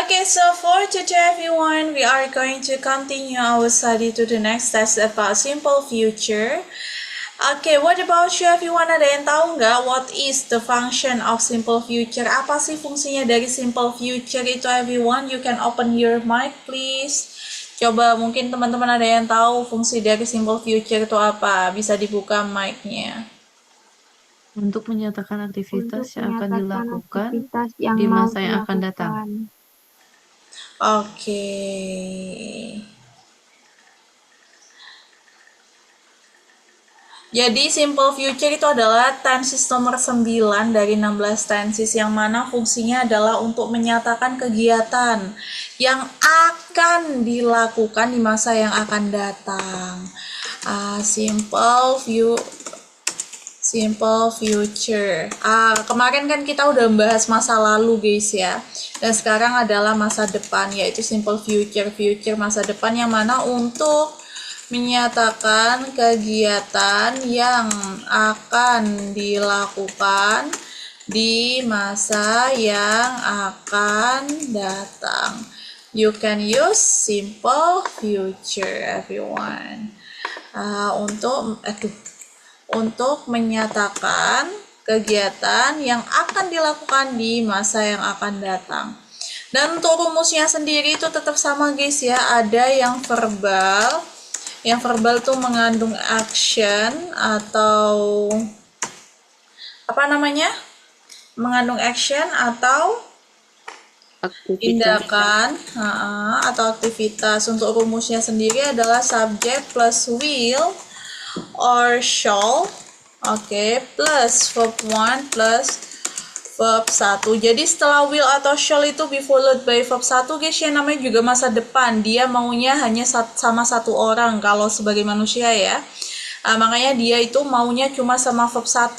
Okay, so for today everyone, we are going to continue our study to the next test about simple future. Okay, what about you everyone? Ada yang tahu nggak what is the function of simple future? Apa sih fungsinya dari simple future itu everyone? You can open your mic please. Coba mungkin teman-teman ada yang tahu fungsi dari simple future itu apa? Bisa dibuka mic-nya. Untuk menyatakan aktivitas yang akan dilakukan aktivitas yang di mau masa yang akan datang. Oke. Jadi simple future itu adalah tenses nomor 9 dari 16 tenses yang mana fungsinya adalah untuk menyatakan kegiatan yang akan dilakukan di masa yang akan datang. Simple future. Kemarin kan kita udah membahas masa lalu guys ya. Dan sekarang adalah masa depan yaitu simple future. Future masa depan yang mana untuk menyatakan kegiatan yang akan dilakukan di masa yang akan datang. You can use simple future everyone. Untuk menyatakan kegiatan yang akan dilakukan di masa yang akan datang. Dan untuk rumusnya sendiri itu tetap sama guys ya, ada yang verbal. Yang verbal tuh mengandung action atau mengandung action atau tindakan atau aktivitas. Untuk rumusnya sendiri adalah subject plus will or shall, plus verb 1 plus verb 1. Jadi setelah will atau shall itu be followed by verb 1 guys ya, namanya juga masa depan. Dia maunya hanya sama satu orang kalau sebagai manusia ya. Makanya dia itu maunya cuma sama verb 1.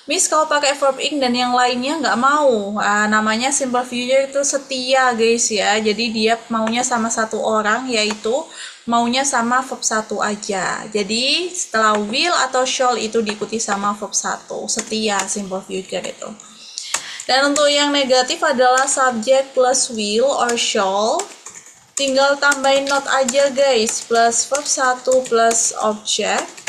Miss kalau pakai verb ing dan yang lainnya nggak mau. Namanya simple future itu setia guys ya. Jadi dia maunya sama satu orang, yaitu maunya sama verb 1 aja. Jadi setelah will atau shall itu diikuti sama verb 1. Setia simple future itu. Dan untuk yang negatif adalah subject plus will or shall. Tinggal tambahin not aja guys, plus verb 1 plus object.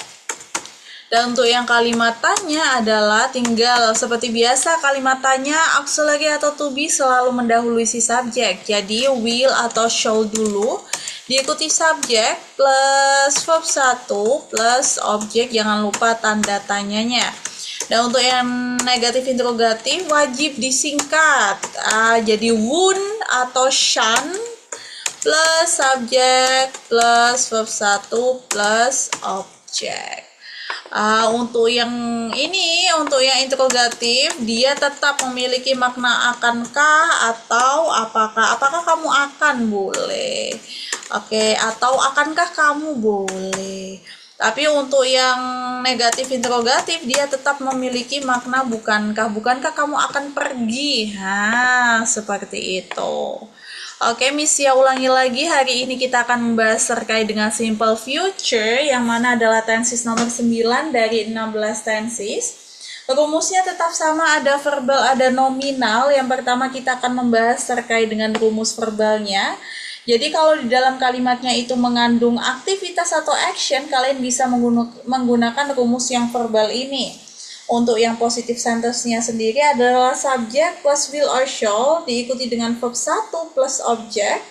Dan untuk yang kalimat tanya adalah tinggal seperti biasa kalimat tanya auxiliary atau to be selalu mendahului si subjek. Jadi will atau shall dulu, diikuti subjek plus verb 1 plus objek, jangan lupa tanda tanyanya. Dan untuk yang negatif interrogatif wajib disingkat. Jadi would atau shan plus subjek plus verb 1 plus objek. Untuk yang interrogatif dia tetap memiliki makna akankah atau apakah. Apakah kamu akan, boleh. Atau akankah kamu, boleh. Tapi untuk yang negatif interrogatif dia tetap memiliki makna bukankah. Bukankah kamu akan pergi? Seperti itu. Miss ya ulangi lagi, hari ini kita akan membahas terkait dengan simple future yang mana adalah tenses nomor 9 dari 16 tenses. Rumusnya tetap sama, ada verbal, ada nominal. Yang pertama kita akan membahas terkait dengan rumus verbalnya. Jadi kalau di dalam kalimatnya itu mengandung aktivitas atau action, kalian bisa menggunakan rumus yang verbal ini. Untuk yang positif sentence-nya sendiri adalah subject plus will or shall diikuti dengan verb 1 plus object.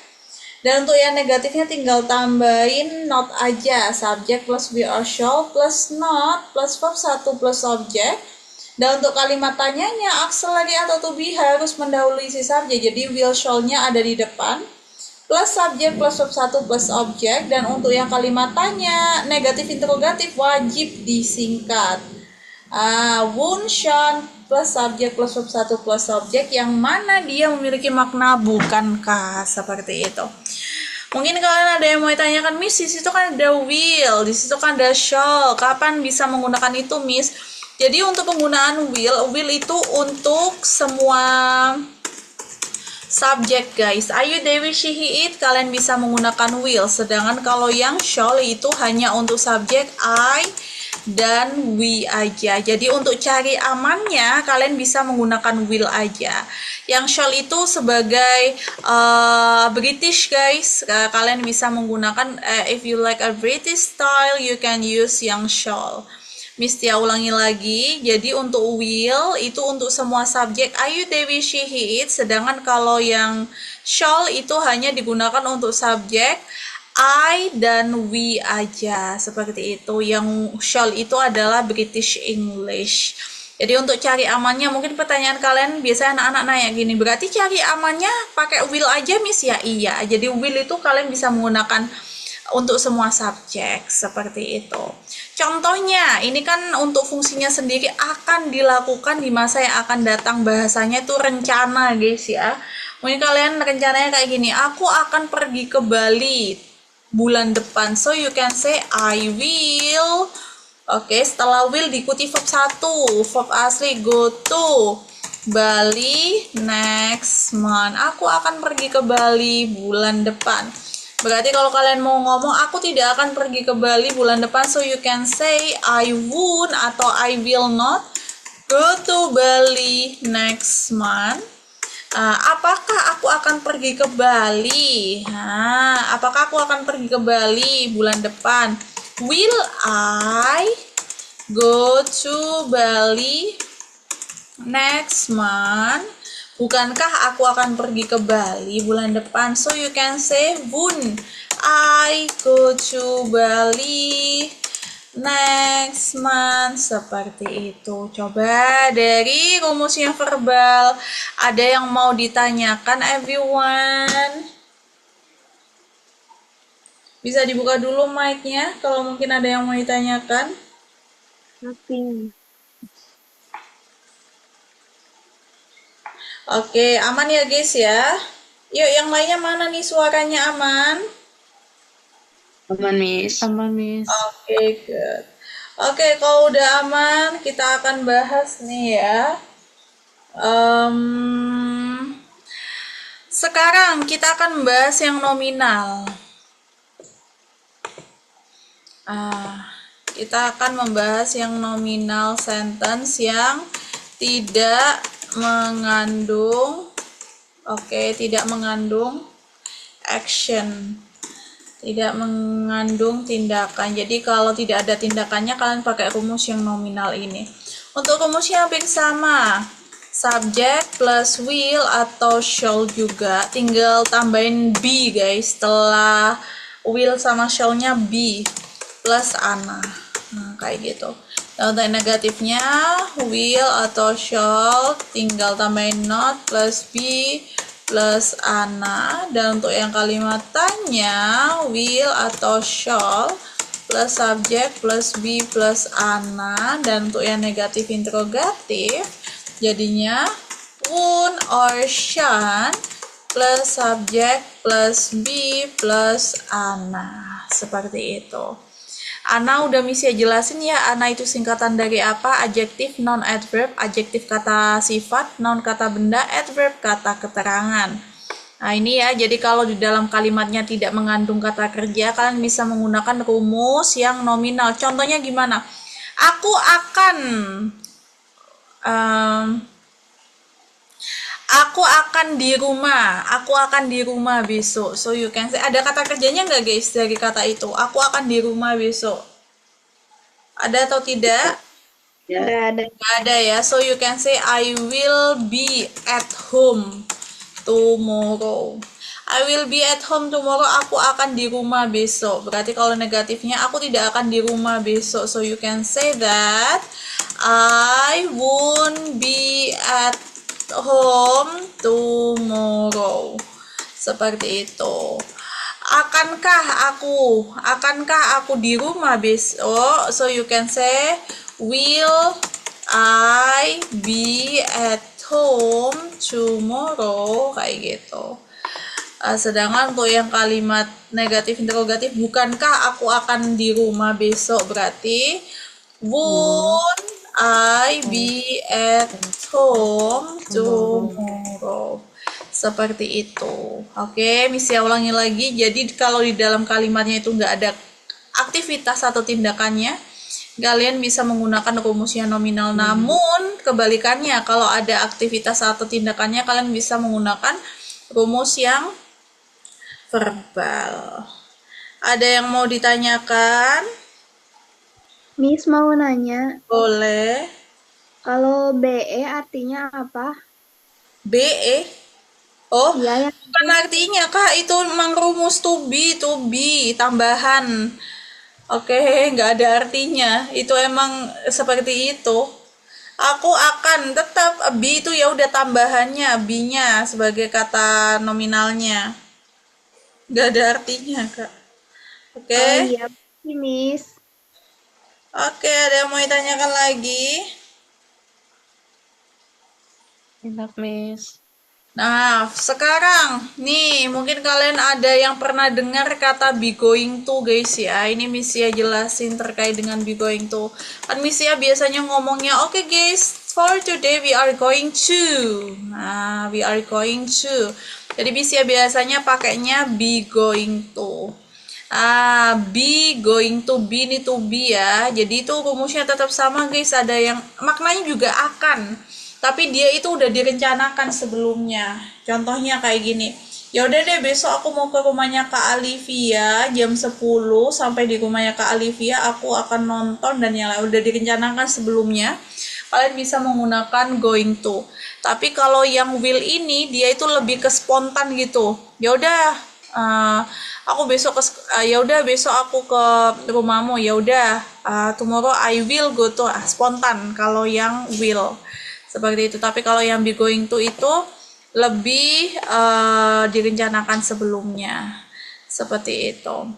Dan untuk yang negatifnya tinggal tambahin not aja, subject plus will or shall plus not plus verb 1 plus object. Dan untuk kalimat tanyanya auxiliary atau to be harus mendahului si subjek. Jadi will shall-nya ada di depan plus subject plus verb 1 plus object. Dan untuk yang kalimat tanya negatif interrogatif wajib disingkat. Would, shall plus subject plus verb 1 plus object yang mana dia memiliki makna bukankah, seperti itu. Mungkin kalian ada yang mau ditanyakan, Miss, di situ kan ada will, di situ kan ada shall. Kapan bisa menggunakan itu, Miss? Jadi untuk penggunaan will itu untuk semua subjek guys. Ayu, Dewi, she, he, it kalian bisa menggunakan will. Sedangkan kalau yang shall itu hanya untuk subjek I, dan we aja. Jadi untuk cari amannya kalian bisa menggunakan will aja. Yang shall itu sebagai British guys. Kalian bisa menggunakan if you like a British style you can use yang shall. Miss Tia ulangi lagi, jadi untuk will itu untuk semua subjek Ayu, Dewi, she, he, it. Sedangkan kalau yang shall itu hanya digunakan untuk subjek I dan we aja, seperti itu. Yang shall itu adalah British English. Jadi untuk cari amannya, mungkin pertanyaan kalian biasanya anak-anak nanya gini, berarti cari amannya pakai will aja Miss? Ya iya, jadi will itu kalian bisa menggunakan untuk semua subjek, seperti itu. Contohnya, ini kan untuk fungsinya sendiri akan dilakukan di masa yang akan datang, bahasanya itu rencana guys ya. Mungkin kalian rencananya kayak gini, aku akan pergi ke Bali bulan depan, so you can say I will. Oke, setelah will diikuti verb 1, verb asli go to Bali next month. Aku akan pergi ke Bali bulan depan. Berarti kalau kalian mau ngomong aku tidak akan pergi ke Bali bulan depan, so you can say I won't atau I will not go to Bali next month. Apakah aku akan pergi ke Bali? Apakah aku akan pergi ke Bali bulan depan? Will I go to Bali next month? Bukankah aku akan pergi ke Bali bulan depan? So you can say won't I go to Bali next month, seperti itu. Coba dari rumusnya verbal, ada yang mau ditanyakan everyone? Bisa dibuka dulu mic-nya kalau mungkin ada yang mau ditanyakan. Nothing. Oke, aman ya guys ya. Yuk yang lainnya mana nih suaranya aman? Aman, Miss. Aman, Miss. Oke, good. Oke, kalau udah aman, kita akan bahas nih ya. Sekarang kita akan membahas yang nominal. Kita akan membahas yang nominal sentence yang tidak mengandung, tidak mengandung action, tidak mengandung tindakan. Jadi kalau tidak ada tindakannya, kalian pakai rumus yang nominal ini. Untuk rumusnya hampir sama, subject plus will atau shall juga, tinggal tambahin be guys, setelah will sama shall-nya be plus ana. Nah, kayak gitu. Dan untuk negatifnya will atau shall tinggal tambahin not plus be plus ana. Dan untuk yang kalimatannya will atau shall plus subject plus be plus ana. Dan untuk yang negatif interrogatif jadinya won't or shan't plus subject plus be plus ana, seperti itu. Ana udah Miss ya jelasin ya, ana itu singkatan dari apa? Adjektif, noun, adverb. Adjektif kata sifat, noun kata benda, adverb kata keterangan. Nah ini ya, jadi kalau di dalam kalimatnya tidak mengandung kata kerja, kalian bisa menggunakan rumus yang nominal. Contohnya gimana? Aku akan aku akan di rumah besok. So you can say, ada kata kerjanya nggak guys dari kata itu? Aku akan di rumah besok. Ada atau tidak? Ya. Nggak ada ya. So you can say I will be at home tomorrow. I will be at home tomorrow. Aku akan di rumah besok. Berarti kalau negatifnya aku tidak akan di rumah besok. So you can say that I won't be at home tomorrow. Seperti itu. Akankah aku di rumah besok? So you can say will I be at home tomorrow, kayak gitu. Sedangkan untuk yang kalimat negatif interrogatif, bukankah aku akan di rumah besok, berarti won't I be at home tomorrow, seperti itu. Oke, Miss ya ulangi lagi. Jadi kalau di dalam kalimatnya itu nggak ada aktivitas atau tindakannya, kalian bisa menggunakan rumus yang nominal. Namun kebalikannya, kalau ada aktivitas atau tindakannya kalian bisa menggunakan rumus yang verbal. Ada yang mau ditanyakan? Miss mau nanya, Boleh. kalau BE artinya apa? BE. Oh, Iya, yang bukan artinya Kak, itu memang rumus to be, tambahan. Oke, nggak ada artinya. Itu emang seperti itu. Aku akan tetap be itu ya udah tambahannya, be-nya sebagai kata nominalnya. Nggak ada artinya, Kak. Oke. oh iya, Miss. Oke, ada yang mau ditanyakan lagi? Enak, Miss. Nah, sekarang nih mungkin kalian ada yang pernah dengar kata be going to guys ya. Ini Misia jelasin terkait dengan be going to. Kan Misia biasanya ngomongnya, oke guys, for today we are going to. Nah, we are going to. Jadi Misia biasanya pakainya be going to. Be going to be ini to be ya. Jadi itu rumusnya tetap sama guys. Ada yang maknanya juga akan. Tapi dia itu udah direncanakan sebelumnya. Contohnya kayak gini. Ya udah deh besok aku mau ke rumahnya Kak Alivia jam 10 sampai di rumahnya Kak Alivia aku akan nonton dan yang lain udah direncanakan sebelumnya. Kalian bisa menggunakan going to. Tapi kalau yang will ini dia itu lebih ke spontan gitu. Ya udah aku besok ya udah besok aku ke rumahmu. Ya udah tomorrow I will go to spontan kalau yang will. Seperti itu. Tapi kalau yang be going to itu lebih direncanakan sebelumnya. Seperti itu.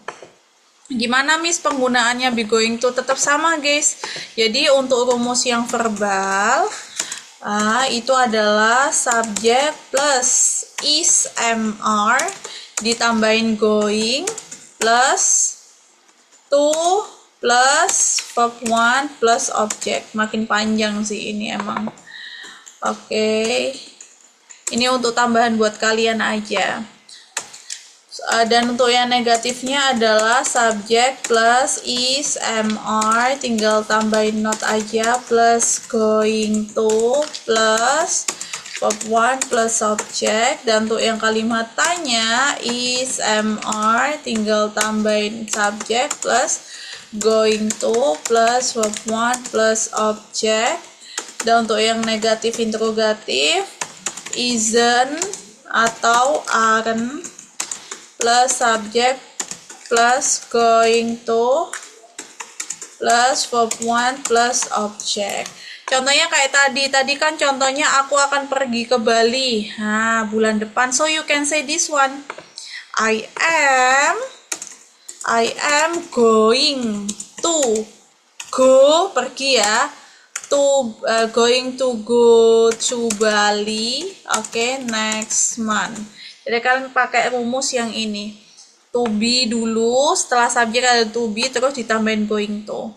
Gimana Miss penggunaannya be going to? Tetap sama guys. Jadi untuk rumus yang verbal itu adalah subject plus is MR ditambahin going plus to plus verb 1 plus object. Makin panjang sih ini emang. Oke, ini untuk tambahan buat kalian aja. Dan untuk yang negatifnya adalah subject plus is MR, tinggal tambahin not aja, plus going to, plus verb 1 plus subject. Dan untuk yang kalimat tanya is MR, tinggal tambahin subject plus going to plus verb 1 plus object. Dan untuk yang negatif interrogatif isn't atau aren't plus subject plus going to plus verb 1 plus object. Contohnya kayak tadi kan contohnya aku akan pergi ke Bali bulan depan, so you can say this one, I am going to go, pergi ya, going to go to Bali, next month. Jadi kalian pakai rumus yang ini, to be dulu, setelah subjek ada to be, terus ditambahin going to.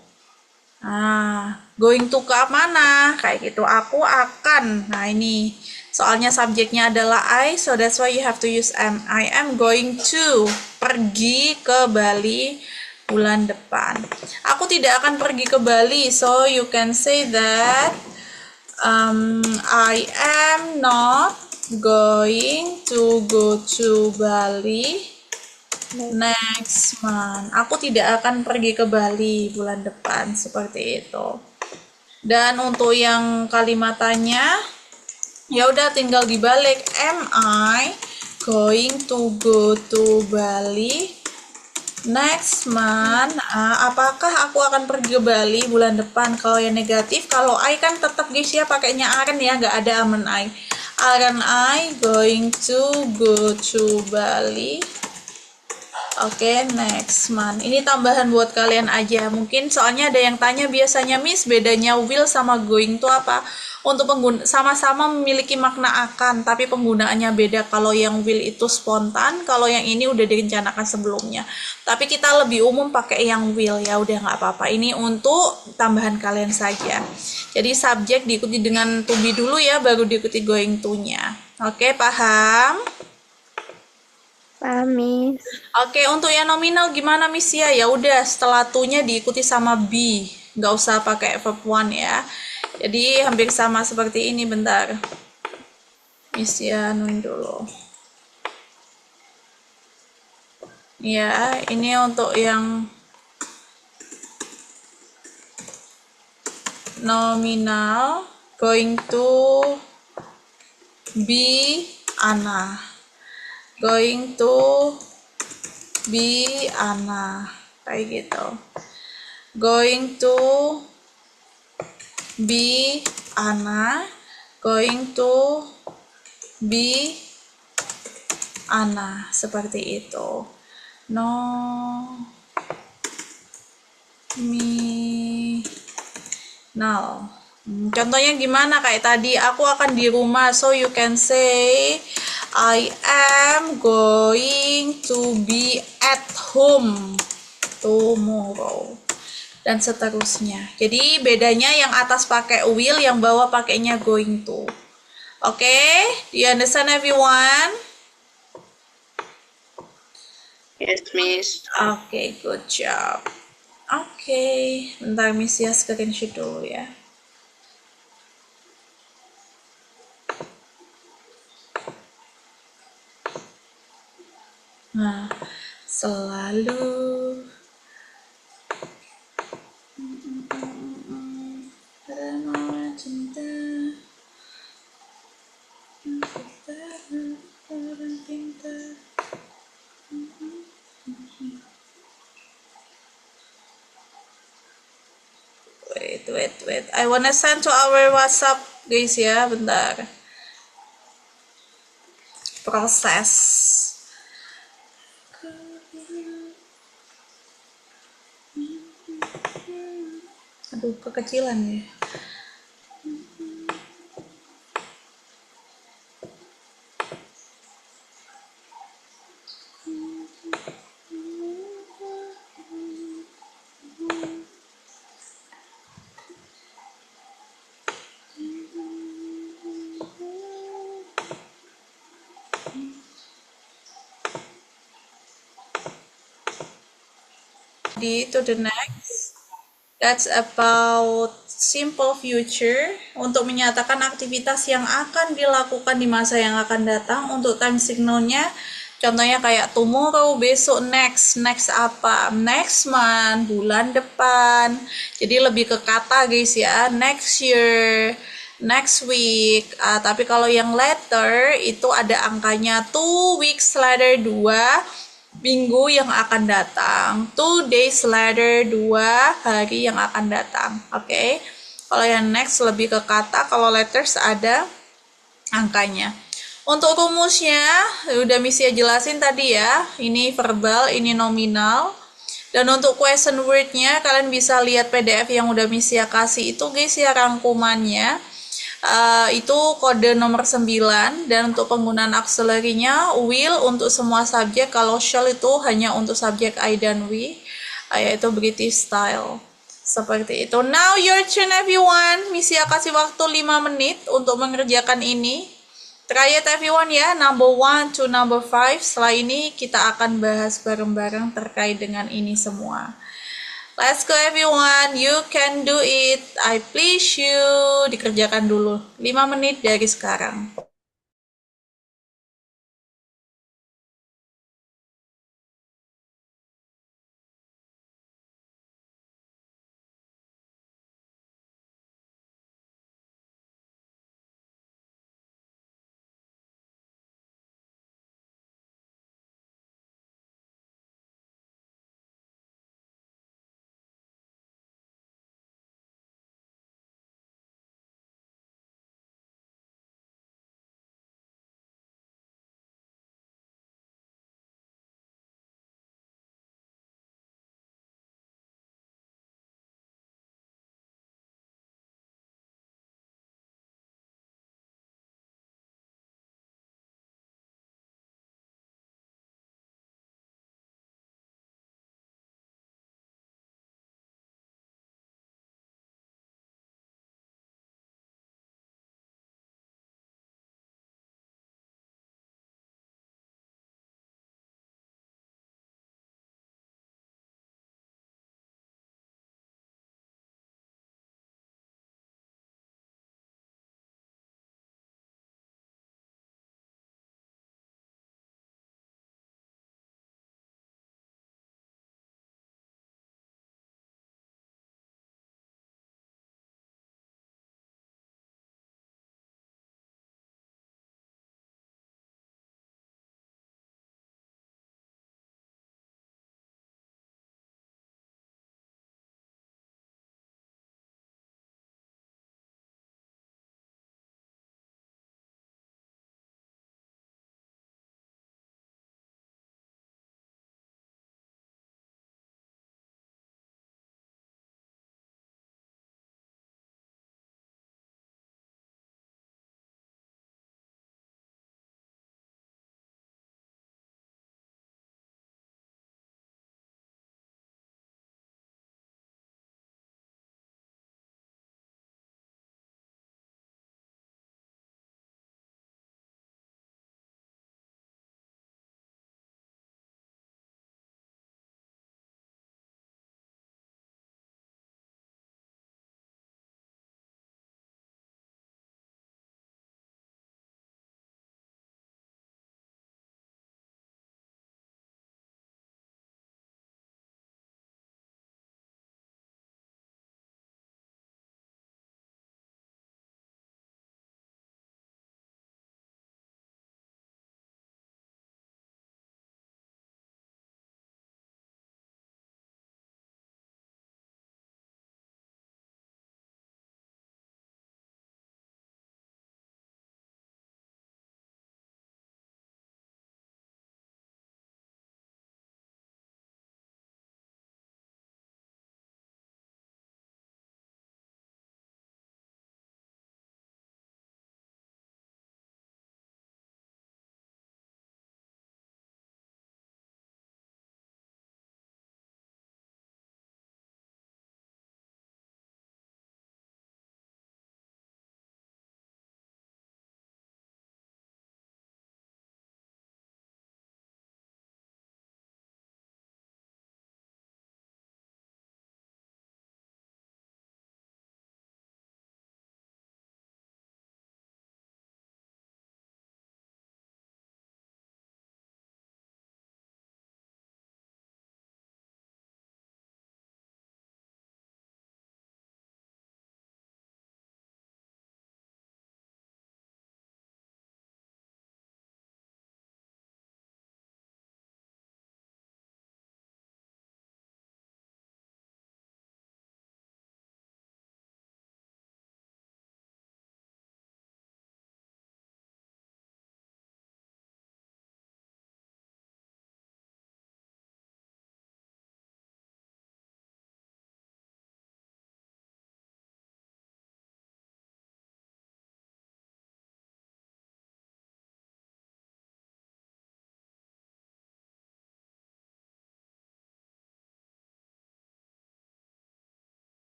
Going to ke mana? Kayak gitu, aku akan. Nah ini, soalnya subjeknya adalah I, so that's why you have to use am. I am going to pergi ke Bali bulan depan. Aku tidak akan pergi ke Bali, so you can say that I am not going to go to Bali next month. Aku tidak akan pergi ke Bali bulan depan, seperti itu. Dan untuk yang kalimatannya, ya udah tinggal dibalik, am I going to go to Bali next month? Apakah aku akan pergi ke Bali bulan depan? Kalau yang negatif, kalau I kan tetap guys ya pakainya aren't ya, nggak ada amen I. Aren't I going to go to Bali? Next month. Ini tambahan buat kalian aja. Mungkin soalnya ada yang tanya biasanya, Miss, bedanya will sama going to apa? Untuk sama-sama memiliki makna akan, tapi penggunaannya beda. Kalau yang will itu spontan, kalau yang ini udah direncanakan sebelumnya. Tapi kita lebih umum pakai yang will, ya udah nggak apa-apa. Ini untuk tambahan kalian saja. Jadi subjek diikuti dengan to be dulu ya, baru diikuti going to-nya. Oke, paham? Paham, Miss. Oke, untuk yang nominal gimana Miss ya? Ya udah, setelah to-nya diikuti sama be. nggak usah pakai verb one ya. Jadi hampir sama seperti ini. Bentar, Miss ya anuin dulu. Ya, ini untuk yang nominal, going to be Anna. Going to be Anna. Kayak gitu. Going to be Anna. Going to be Anna. Seperti itu. No mi now. Contohnya gimana kayak tadi, aku akan di rumah, so you can say I am going to be at home tomorrow, dan seterusnya. Jadi bedanya yang atas pakai will, yang bawah pakainya going to. Oke, do you understand everyone? Yes, Miss. Oke, good job. Oke, bentar Miss ya screenshot dulu ya. Nah, selalu karena cinta orang pintar. Wait. I wanna send to our WhatsApp guys ya, bentar. Proses. Aduh, kekecilan ya. To the next. That's about simple future, untuk menyatakan aktivitas yang akan dilakukan di masa yang akan datang. Untuk time signalnya, contohnya kayak tomorrow, besok, next apa, next month, bulan depan. Jadi lebih ke kata guys ya, next year, next week. Tapi kalau yang later itu ada angkanya 2 weeks later, 2 minggu yang akan datang, 2 days later, 2 hari yang akan datang. Oke. Kalau yang next lebih ke kata, kalau letters ada angkanya. Untuk rumusnya udah Miss ya jelasin tadi ya. Ini verbal, ini nominal. Dan untuk question word-nya kalian bisa lihat PDF yang udah Miss ya kasih itu guys ya, rangkumannya. Itu kode nomor 9, dan untuk penggunaan auxiliary-nya will untuk semua subjek, kalau shall itu hanya untuk subjek I dan we, yaitu British style. Seperti itu. Now your turn everyone. Miss ya kasih waktu 5 menit untuk mengerjakan ini. Try it everyone ya, number 1 to number 5. Setelah ini kita akan bahas bareng-bareng terkait dengan ini semua. Let's go everyone, you can do it. I please you. Dikerjakan dulu 5 menit dari sekarang.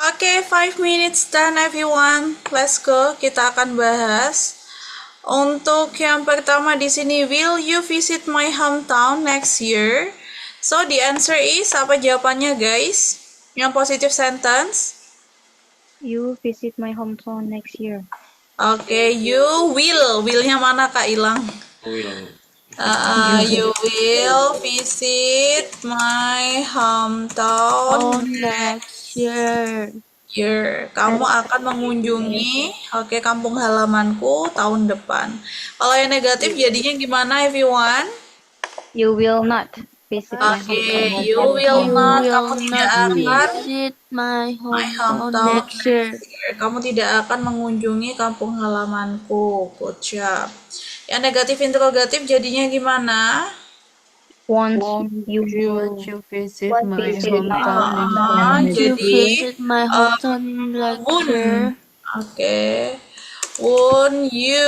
Oke, 5 minutes done everyone. Let's go. Kita akan bahas. Untuk yang pertama di sini, will you visit my hometown next year? So the answer is apa jawabannya guys? Yang positive sentence. You visit my hometown next year. Oke, you will. Will-nya mana Kak Ilang? You will visit my hometown next year. year. Kamu akan mengunjungi, kampung halamanku tahun depan. Kalau yang negatif jadinya gimana everyone? You will not visit my Oke, hometown. you will not. Kamu tidak akan visit my hometown next year. Kamu tidak akan mengunjungi kampung halamanku. Good job. Yang negatif interrogatif jadinya gimana? Won't you Would you visit What my visit hometown next year? Jadi my hometown next year? Oke. Won't you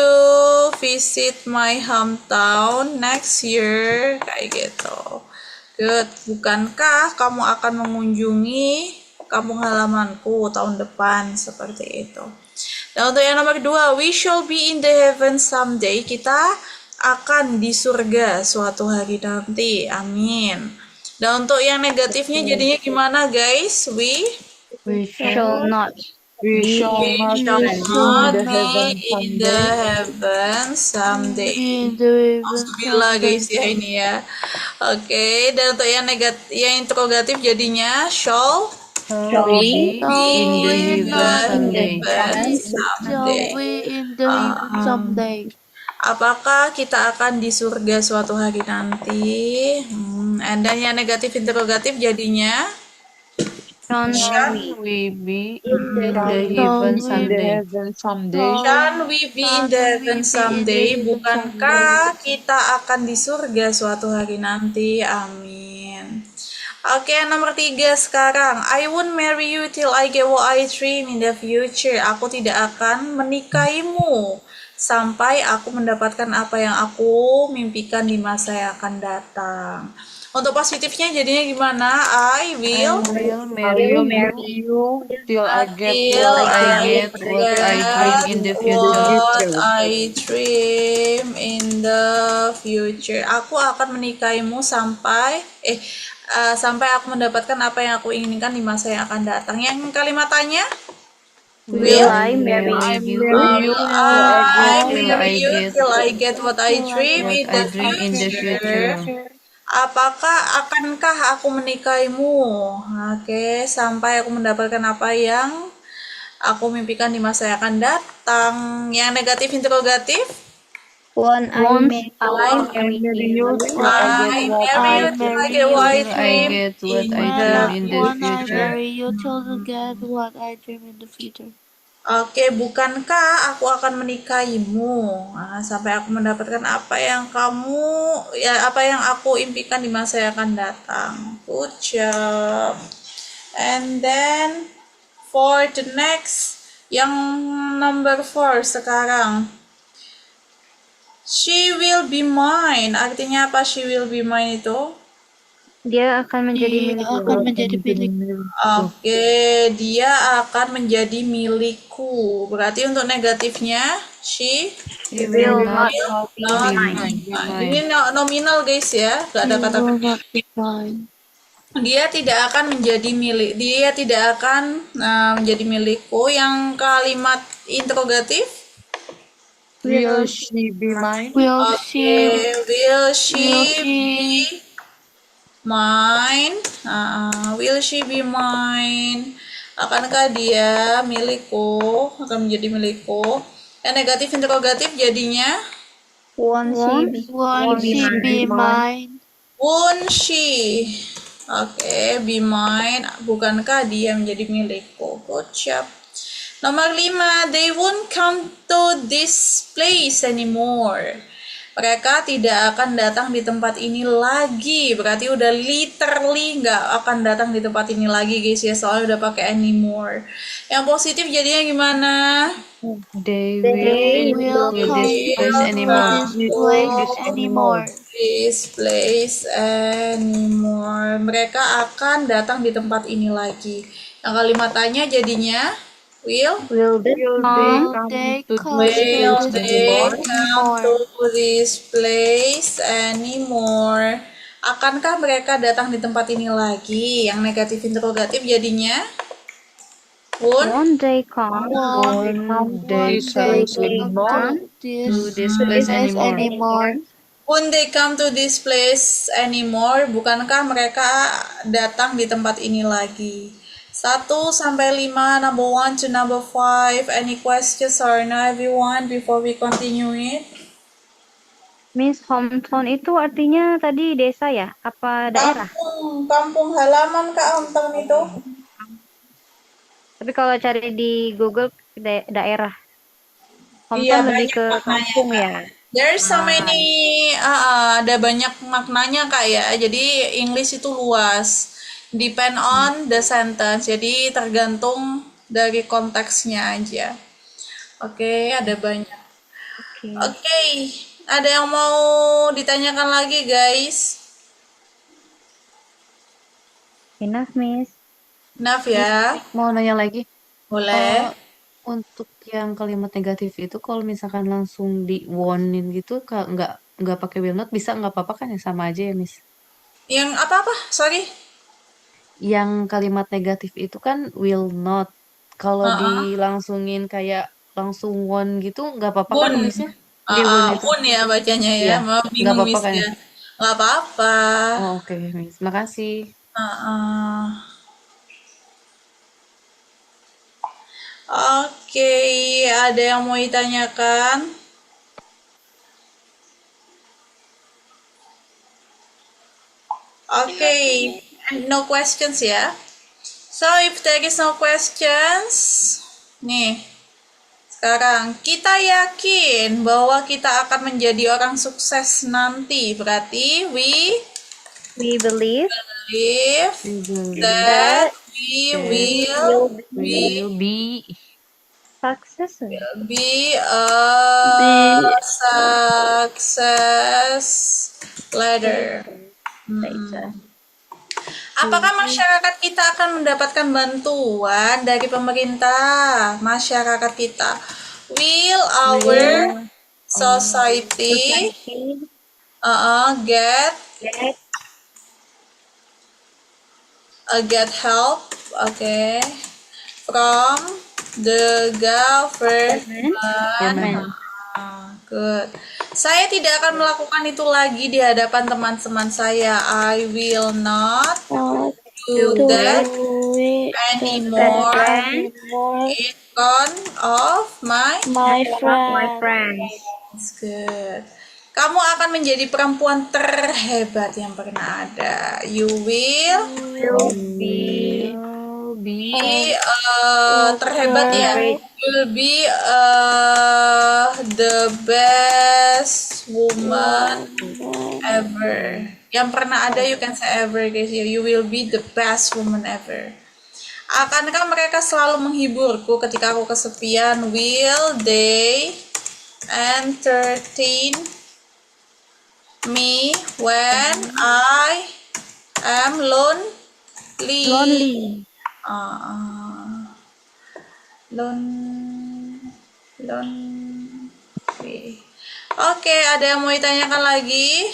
visit my hometown next year? Kayak gitu. Good. Bukankah kamu akan mengunjungi kampung halamanku tahun depan? Seperti itu. Dan untuk yang nomor 2, we shall be in the heaven someday. Kita akan di surga suatu hari nanti. Amin. Dan untuk yang negatifnya jadinya gimana guys? We shall not We shall not be in the heaven someday. Alhamdulillah guys ya ini ya. Oke, dan untuk yang interrogatif jadinya shall be in the heaven someday. Apakah kita akan di surga suatu hari nanti? And then yang negatif interrogatif jadinya Shall we be in the heaven someday? Shall we be in the heaven someday? Bukankah kita akan di surga suatu hari nanti? Amin. Oke, nomor 3 sekarang. I won't marry you till I get what I dream in the future. Aku tidak akan menikahimu sampai aku mendapatkan apa yang aku mimpikan di masa yang akan datang. Untuk positifnya jadinya gimana? I will marry you till I get what I dream in the future. What I dream in the future. Aku akan menikahimu sampai aku mendapatkan apa yang aku inginkan di masa yang akan datang. Yang kalimatannya? Will I marry you till I get what I dream in the future. Akankah aku menikahimu? Oke, sampai aku mendapatkan apa yang aku mimpikan di masa yang akan datang. Yang negatif interrogatif? Won't I marry you till I get what I dream in the future. Oke, bukankah aku akan menikahimu sampai aku mendapatkan apa yang aku impikan di masa yang akan datang. Good job. And then for the next, yang number 4 sekarang. She will be mine. Artinya apa she will be mine itu? Dia akan menjadi milik. Oke, dia akan menjadi milikku. Berarti untuk negatifnya, she will not be mine. Ini nominal guys ya, gak ada kata dia tidak akan menjadi milik. Dia tidak akan menjadi milikku. Yang kalimat interrogatif? Will she be mine? Will she be mine? Will she be mine? Akankah dia milikku? Akan menjadi milikku. Yang negatif interrogatif jadinya Won't she be mine? Won't she? Oke, be mine. Bukankah dia menjadi milikku? Good job. Nomor 5, they won't come to this place anymore. Mereka tidak akan datang di tempat ini lagi. Berarti udah literally nggak akan datang di tempat ini lagi guys ya. Soalnya udah pakai anymore. Yang positif jadinya gimana? They will come This place anymore. Mereka akan datang di tempat ini lagi. Yang kalimat tanya jadinya will Will they come They to come this will to place this they anymore? place come to anymore. this place anymore? Akankah mereka datang di tempat ini lagi? Yang negatif interrogatif jadinya won't Won't they come Won't they this come place to anymore? this place anymore? won't they come to this place anymore? Bukankah mereka datang di tempat ini lagi? 1 sampai 5, number 1 to number 5. Any questions or no, everyone, before we continue it? Miss, hometown itu artinya tadi desa ya? Apa daerah? Kampung halaman Kak hometown itu. Tapi kalau cari di Google daerah. Iya, Hometown lebih banyak ke maknanya kampung Kak. ya. There's so many, ada banyak maknanya Kak ya. Jadi English itu luas. Depend on the sentence. Jadi tergantung dari konteksnya aja. Oke, ada banyak. Oke. Oke, ada yang mau ditanyakan lagi guys? Enough, Miss. Enough ya, Mau nanya lagi, boleh. untuk yang kalimat negatif itu kalau misalkan langsung di warning gitu, nggak pakai will not bisa nggak apa-apa kan ya, sama aja ya Miss. Yang apa-apa? Sorry. Yang kalimat negatif itu kan will not. Kalau dilangsungin kayak langsung won gitu nggak apa-apa kan Bun. nulisnya? Di won itu. Bun ya bacanya ya. Iya, Maaf nggak bingung apa-apa Miss kan ya? ya. Nggak apa-apa. Oh, oke Miss. Makasih. Oke, ada yang mau ditanyakan? Oke, no questions ya. So if there is no questions, nih, sekarang kita yakin bahwa kita akan menjadi orang sukses nanti. Berarti we believe believe that we will Will be successful. be a success later. Apakah masyarakat kita akan mendapatkan bantuan dari pemerintah? Masyarakat kita, will our society get help, from the government? Good. Saya tidak akan melakukan itu lagi di hadapan teman-teman saya. I will not do that anymore in front of my friends. Good. Kamu akan menjadi perempuan terhebat yang pernah ada. You will be terhebat ya. Will be the best woman ever. Yang pernah ada, you can say ever guys. You will be the best woman ever. Akankah mereka selalu menghiburku ketika aku kesepian? Will they entertain me when I am lonely? Oke, ada yang mau ditanyakan lagi?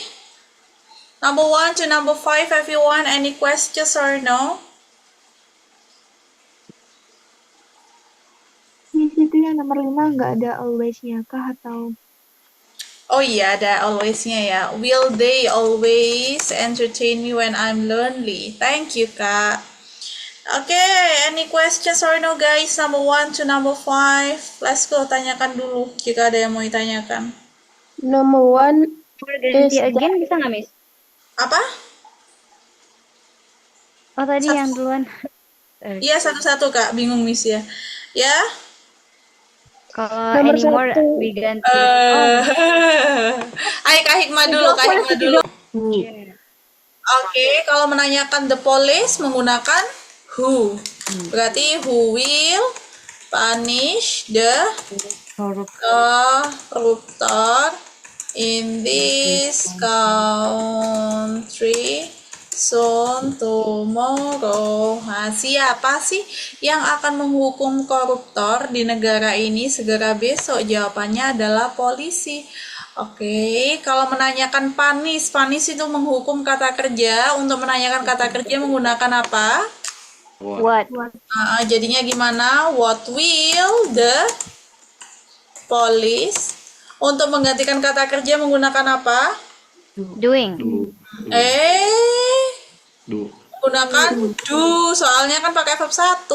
Number 1 to number 5, everyone, any questions or no? Miss, itu yang nomor 5 nggak ada always-nya kah atau? Oh iya, ada always-nya ya. Will they always entertain me when I'm lonely? Thank you, Kak. Oke, any questions or no guys? Number 1 to number 5. Let's go, tanyakan dulu jika ada yang mau ditanyakan. Number 1 Ganti again bisa nggak, Miss? Apa? Oh, tadi yang duluan. Iya, satu-satu Kak, bingung Miss ya. Ya? Kalau Nomor anymore 1. diganti. Ayo Kak Hikmah dulu, Kak Hikmah dulu. Oke, kalau menanyakan the police menggunakan who. Berarti who will punish the corruptor in this country soon, tomorrow. Nah, siapa sih yang akan menghukum koruptor di negara ini segera besok? Jawabannya adalah polisi. Oke, kalau menanyakan panis, panis itu menghukum kata kerja. Untuk menanyakan kata kerja menggunakan apa? What? Jadinya gimana? What will the police? Untuk menggantikan kata kerja menggunakan apa? Doing. Gunakan do, soalnya kan pakai verb 1,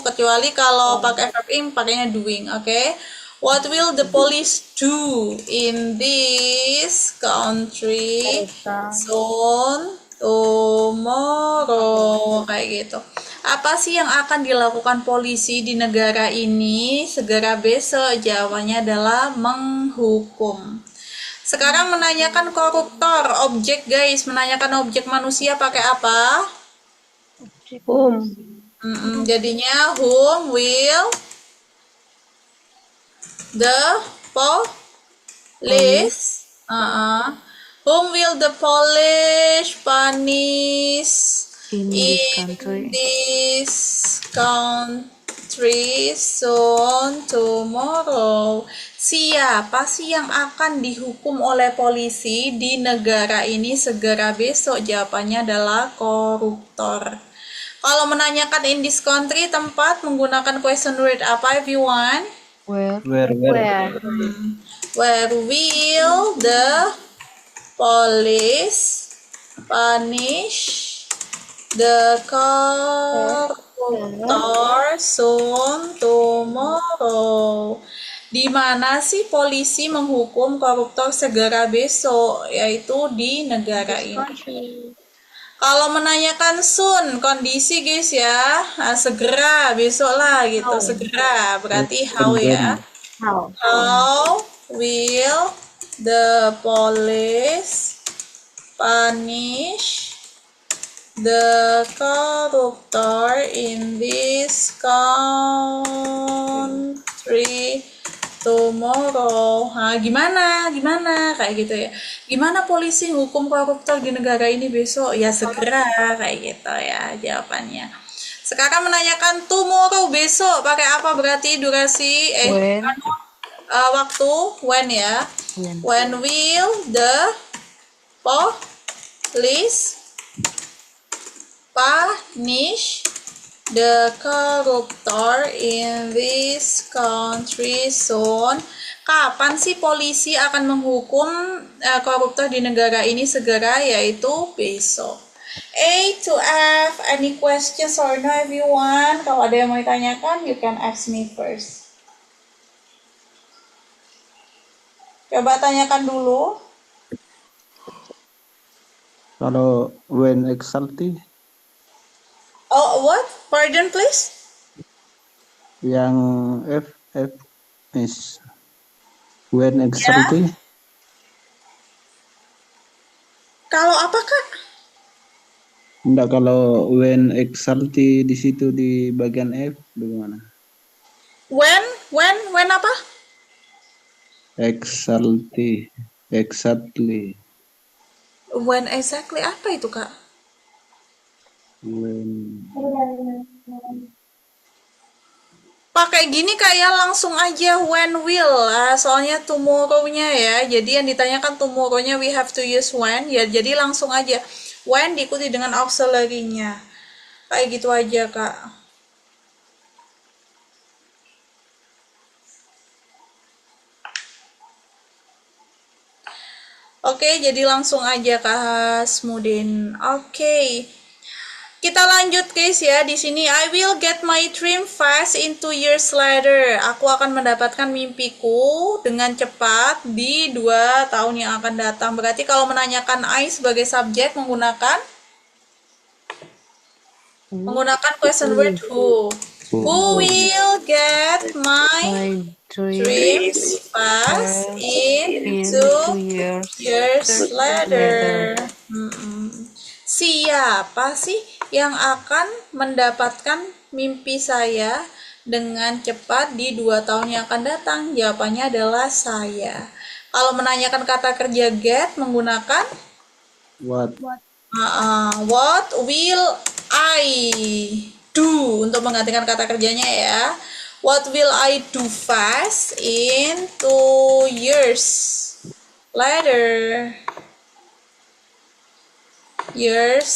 kecuali kalau pakai verb ing pakainya doing. Oke. What will the police do in this country soon, tomorrow, kayak gitu. Apa sih yang akan dilakukan polisi di negara ini segera besok? Jawabannya adalah menghukum. Sekarang menanyakan koruptor, objek guys, menanyakan objek manusia pakai apa? Whom? Jadinya whom will the police? Whom will the police punish In this country soon, tomorrow? Siapa sih yang akan dihukum oleh polisi di negara ini segera besok? Jawabannya adalah koruptor. Kalau menanyakan in this country, tempat menggunakan question word apa everyone? where Where? Where will the police punish the corruptor soon, tomorrow? Di mana sih polisi menghukum koruptor segera besok? Yaitu di negara ini. Kalau menanyakan soon, kondisi guys ya, segera, besok lah gitu, segera, berarti how ya. How? How will the police punish the corruptor in this country tomorrow? Gimana kayak gitu ya. Gimana polisi hukum koruptor di negara ini besok? Ya segera, kayak gitu ya jawabannya. Sekarang menanyakan tomorrow, besok, pakai apa berarti durasi? when Waktu, when ya. When will the police punish the corruptor in this country soon? Kapan sih polisi akan menghukum koruptor di negara ini segera? Yaitu besok. A to F, any questions or no everyone? Kalau ada yang mau ditanyakan, you can ask me first. Coba tanyakan dulu. Kalau when exalti Oh, what? Pardon, please? yang F is when exalti Kalau apa, Kak? enggak, kalau when exalti di situ di bagian F bagaimana? When apa? Exalti, exactly. When exactly apa itu, Kak? When Pakai gini kayak langsung aja when will, soalnya tomorrow-nya ya. Jadi yang ditanyakan tomorrow-nya we have to use when ya. Jadi langsung aja when diikuti dengan auxiliary-nya. Kayak gitu aja, Kak. Oke, jadi langsung aja Kak Hasmudin. Oke. Kita lanjut guys ya. Di sini I will get my dream fast in 2 years later. Aku akan mendapatkan mimpiku dengan cepat di 2 tahun yang akan datang. Berarti kalau menanyakan I sebagai subjek menggunakan question word who. Who will get my dreams fast in 2 years later? Siapa sih yang akan mendapatkan mimpi saya dengan cepat di 2 tahun yang akan datang? Jawabannya adalah saya. Kalau menanyakan kata kerja get menggunakan what? What will I do untuk menggantikan kata kerjanya ya. What will I do fast in 2 years later? Years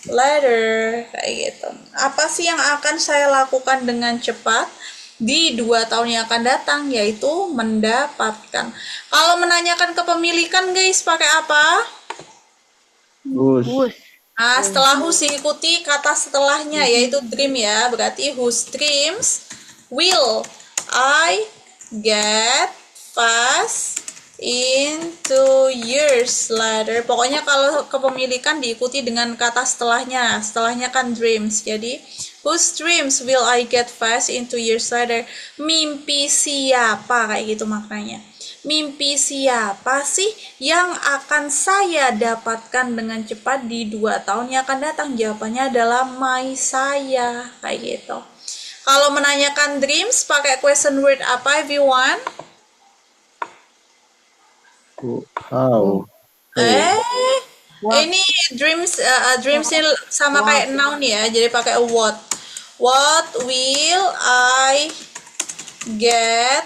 later, kayak gitu. Apa sih yang akan saya lakukan dengan cepat di 2 tahun yang akan datang? Yaitu mendapatkan. Kalau menanyakan kepemilikan guys, pakai apa? Whose. Whose. Nah, setelah whose ikuti kata setelahnya yaitu dream ya. Berarti whose dreams will I get fast in 2 years later. Pokoknya kalau kepemilikan diikuti dengan kata setelahnya. Setelahnya kan dreams. Jadi whose dreams will I get fast in 2 years later? Mimpi siapa, kayak gitu maknanya. Mimpi siapa sih yang akan saya dapatkan dengan cepat di 2 tahun yang akan datang? Jawabannya adalah my saya, kayak gitu. Kalau menanyakan dreams pakai question word apa everyone? How. Ini dreams dreamsnya sama kayak noun ya, jadi pakai what. What will I get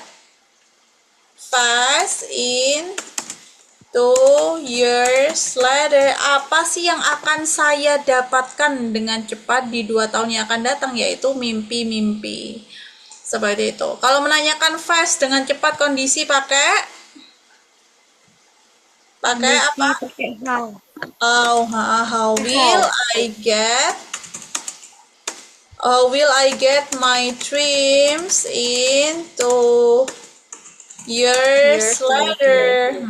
fast in 2 years later? Apa sih yang akan saya dapatkan dengan cepat di 2 tahun yang akan datang? Yaitu mimpi-mimpi. Seperti itu. Kalau menanyakan fast dengan cepat kondisi pakai apa? Pakai how. How will I get my dreams in 2 years later?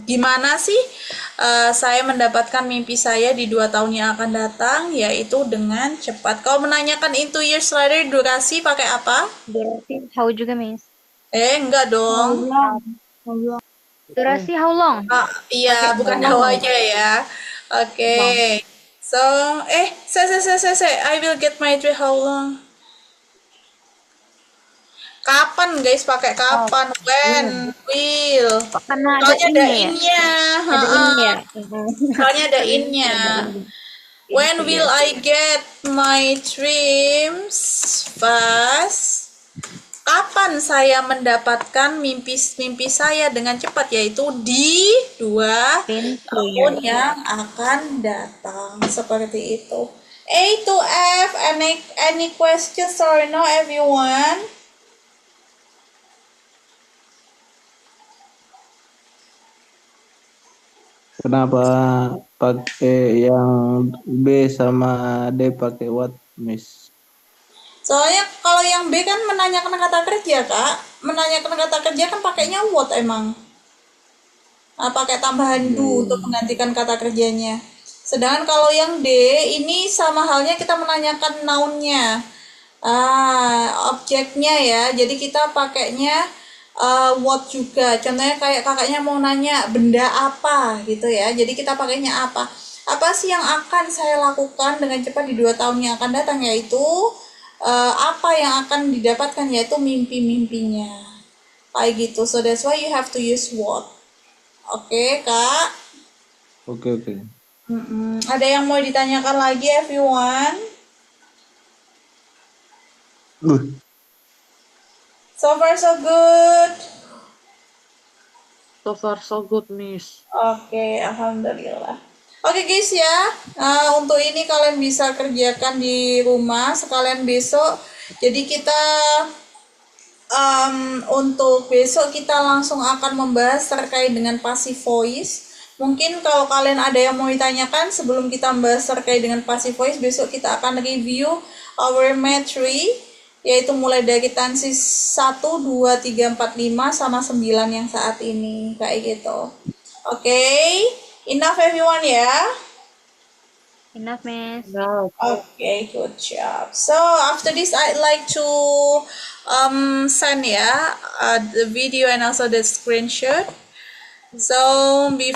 Gimana sih saya mendapatkan mimpi saya di 2 tahun yang akan datang? Yaitu dengan cepat. Kalau menanyakan in 2 years later, durasi pakai apa? Durasi how juga, Miss. Enggak dong. Durasi how long? Iya, bukan how aja ya. Oke. So, say, I will get my dream how long? Kapan guys, pakai kapan? When, will. Karena ada Soalnya ada in-nya ya. in-nya. Ada in-nya. Soalnya ada in-nya. When will I get my dreams fast? Kapan saya mendapatkan mimpi saya dengan cepat? Yaitu di 2 tahun yang akan datang. Seperti itu. A to F, any questions or no everyone? Kenapa pakai yang B sama D pakai what, Miss? Soalnya kalau yang B kan menanyakan kata kerja, Kak. Menanyakan kata kerja kan pakainya what emang. Nah, pakai tambahan do untuk menggantikan kata kerjanya. Sedangkan kalau yang D ini sama halnya kita menanyakan noun-nya. Objeknya ya. Jadi kita pakainya what juga. Contohnya kayak kakaknya mau nanya benda apa gitu ya. Jadi kita pakainya apa? Apa sih yang akan saya lakukan dengan cepat di 2 tahun yang akan datang? Yaitu apa yang akan didapatkan, yaitu mimpi-mimpinya. Kayak gitu. So that's why you have to use what. Oke, Kak? Oke. Ada yang mau ditanyakan lagi everyone? So far so good. So far so good, Miss. Oke, alhamdulillah. Oke guys ya, untuk ini kalian bisa kerjakan di rumah sekalian besok. Jadi kita untuk besok kita langsung akan membahas terkait dengan passive voice. Mungkin kalau kalian ada yang mau ditanyakan sebelum kita membahas terkait dengan passive voice, besok kita akan review our math 3, yaitu mulai dari tenses 1, 2, 3, 4, 5 sama 9 yang saat ini, kayak gitu. Oke, enough everyone ya. Enough, Miss. Okay, good job. So after this, I'd like to send the video and also the screenshot. So before